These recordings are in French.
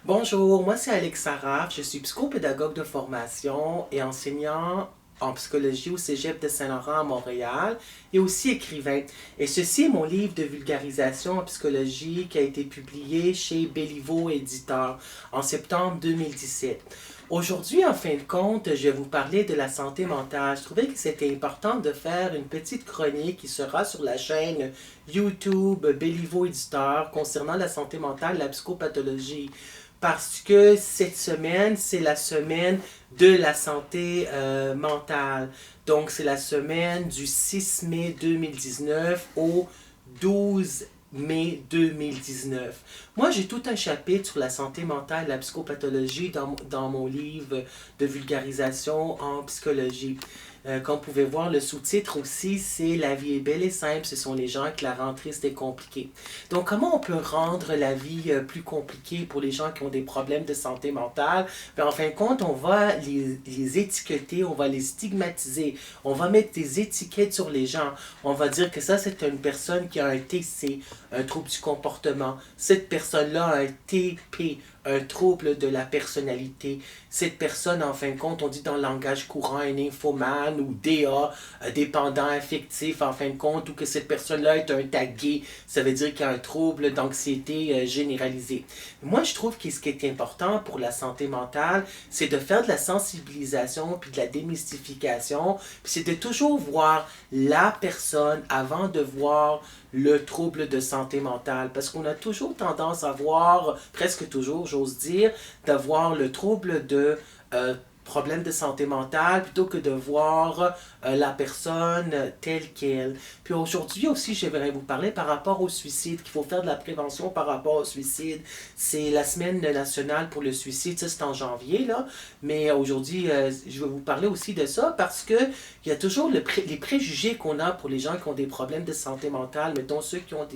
Bonjour, moi c'est Alex Saraf, je suis psychopédagogue de formation et enseignant en psychologie au Cégep de Saint-Laurent à Montréal et aussi écrivain. Et ceci est mon livre de vulgarisation en psychologie qui a été publié chez Béliveau Éditeur en septembre 2017. Aujourd'hui, en fin de compte, je vais vous parler de la santé mentale. Je trouvais que c'était important de faire une petite chronique qui sera sur la chaîne YouTube Béliveau Éditeur concernant la santé mentale et la psychopathologie parce que cette semaine, c'est la semaine de la santé mentale. Donc, c'est la semaine du 6 mai 2019 au 12 mai 2019. Moi, j'ai tout un chapitre sur la santé mentale et la psychopathologie dans mon livre de vulgarisation en psychologie. Comme vous pouvez voir, le sous-titre aussi, c'est La vie est belle et simple, ce sont les gens que la rend triste et compliquée. Donc, comment on peut rendre la vie plus compliquée pour les gens qui ont des problèmes de santé mentale? En fin de compte, on va les étiqueter, on va les stigmatiser, on va mettre des étiquettes sur les gens. On va dire que ça, c'est une personne qui a un TC, un trouble du comportement. Cette personne-là a un TP, un trouble de la personnalité. Cette personne, en fin de compte, on dit dans le langage courant, un nymphomane ou DA, dépendant affectif, en fin de compte, ou que cette personne-là est un tagué. Ça veut dire qu'il y a un trouble d'anxiété généralisée. Moi, je trouve que ce qui est important pour la santé mentale, c'est de faire de la sensibilisation puis de la démystification. Puis c'est de toujours voir la personne avant de voir le trouble de santé mentale. Parce qu'on a toujours tendance à voir, presque toujours, j'ose dire, d'avoir le trouble de problème de santé mentale plutôt que de voir la personne telle qu'elle. Puis aujourd'hui aussi, j'aimerais vous parler par rapport au suicide, qu'il faut faire de la prévention par rapport au suicide. C'est la semaine nationale pour le suicide, ça c'est en janvier, là. Mais aujourd'hui, je vais vous parler aussi de ça parce que il y a toujours les préjugés qu'on a pour les gens qui ont des problèmes de santé mentale, mettons ceux qui ont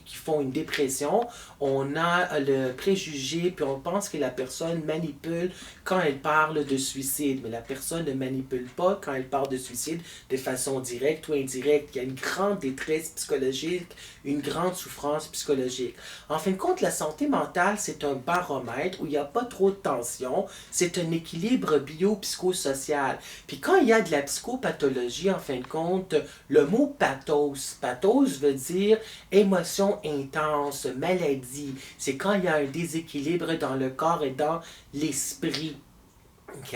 qui font une dépression, on a le préjugé, puis on pense que la personne manipule quand elle parle de suicide. Mais la personne ne manipule pas quand elle parle de suicide de façon directe ou indirecte. Il y a une grande détresse psychologique, une grande souffrance psychologique. En fin de compte, la santé mentale, c'est un baromètre où il n'y a pas trop de tension. C'est un équilibre biopsychosocial. Puis quand il y a de la psychopathologie, en fin de compte, le mot pathos veut dire émotion intense, maladie. C'est quand il y a un déséquilibre dans le corps et dans l'esprit. OK?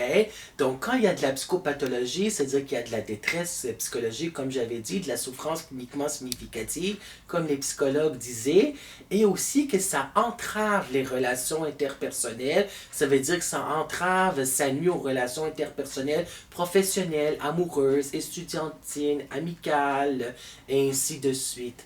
Donc, quand il y a de la psychopathologie, c'est-à-dire qu'il y a de la détresse psychologique, comme j'avais dit, de la souffrance cliniquement significative, comme les psychologues disaient, et aussi que ça entrave les relations interpersonnelles. Ça veut dire que ça entrave, ça nuit aux relations interpersonnelles, professionnelles, amoureuses, estudiantines, amicales, et ainsi de suite.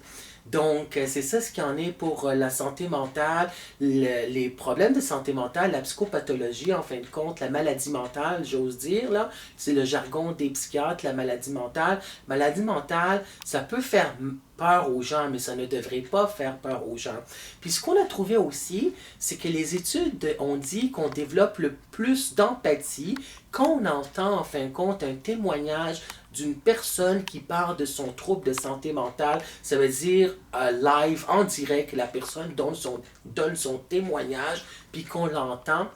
Donc, c'est ça ce qu'il y en est pour la santé mentale, les problèmes de santé mentale, la psychopathologie, en fin de compte, la maladie mentale, j'ose dire, là, c'est le jargon des psychiatres, la maladie mentale. Maladie mentale, ça peut faire peur aux gens, mais ça ne devrait pas faire peur aux gens. Puis ce qu'on a trouvé aussi, c'est que les études ont dit qu'on développe le plus d'empathie quand on entend, en fin de compte, un témoignage d'une personne qui parle de son trouble de santé mentale. Ça veut dire live, en direct, la personne donne son témoignage, puis qu'on l'entend.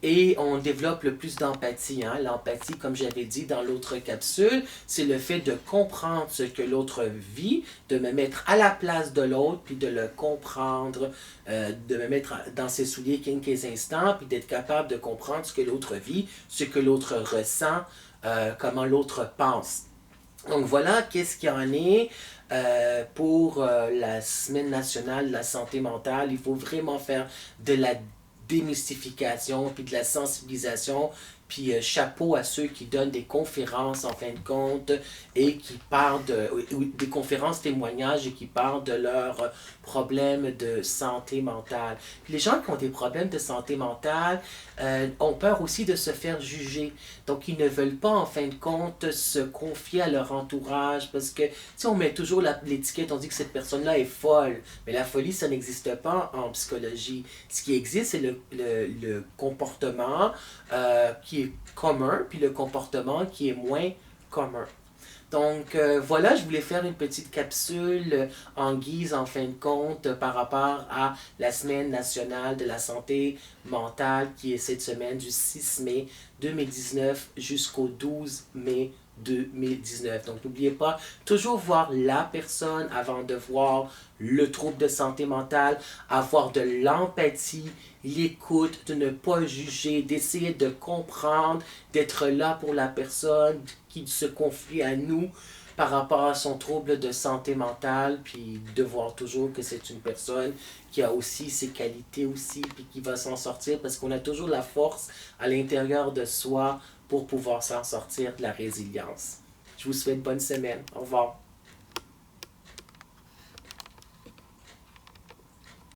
Et on développe le plus d'empathie. Hein? L'empathie, comme j'avais dit dans l'autre capsule, c'est le fait de comprendre ce que l'autre vit, de me mettre à la place de l'autre, puis de le comprendre, de me mettre dans ses souliers quelques instants, puis d'être capable de comprendre ce que l'autre vit, ce que l'autre ressent, comment l'autre pense. Donc voilà qu'est-ce qu'il y en est pour la semaine nationale de la santé mentale. Il faut vraiment faire de la démystification, puis de la sensibilisation, puis chapeau à ceux qui donnent des conférences en fin de compte et qui parlent des conférences témoignages et qui parlent de leurs problèmes de santé mentale. Puis les gens qui ont des problèmes de santé mentale ont peur aussi de se faire juger. Donc ils ne veulent pas en fin de compte se confier à leur entourage parce que si on met toujours l'étiquette, on dit que cette personne-là est folle. Mais la folie, ça n'existe pas en psychologie. Ce qui existe, c'est le comportement qui est commun, puis le comportement qui est moins commun. Donc voilà, je voulais faire une petite capsule en guise, en fin de compte, par rapport à la Semaine nationale de la santé mentale qui est cette semaine du 6 mai 2019 jusqu'au 12 mai 2019. Donc n'oubliez pas, toujours voir la personne avant de voir le trouble de santé mentale, avoir de l'empathie, l'écoute, de ne pas juger, d'essayer de comprendre, d'être là pour la personne qui se confie à nous par rapport à son trouble de santé mentale, puis de voir toujours que c'est une personne qui a aussi ses qualités aussi, puis qui va s'en sortir parce qu'on a toujours la force à l'intérieur de soi pour pouvoir s'en sortir, de la résilience. Je vous souhaite bonne semaine. Au revoir.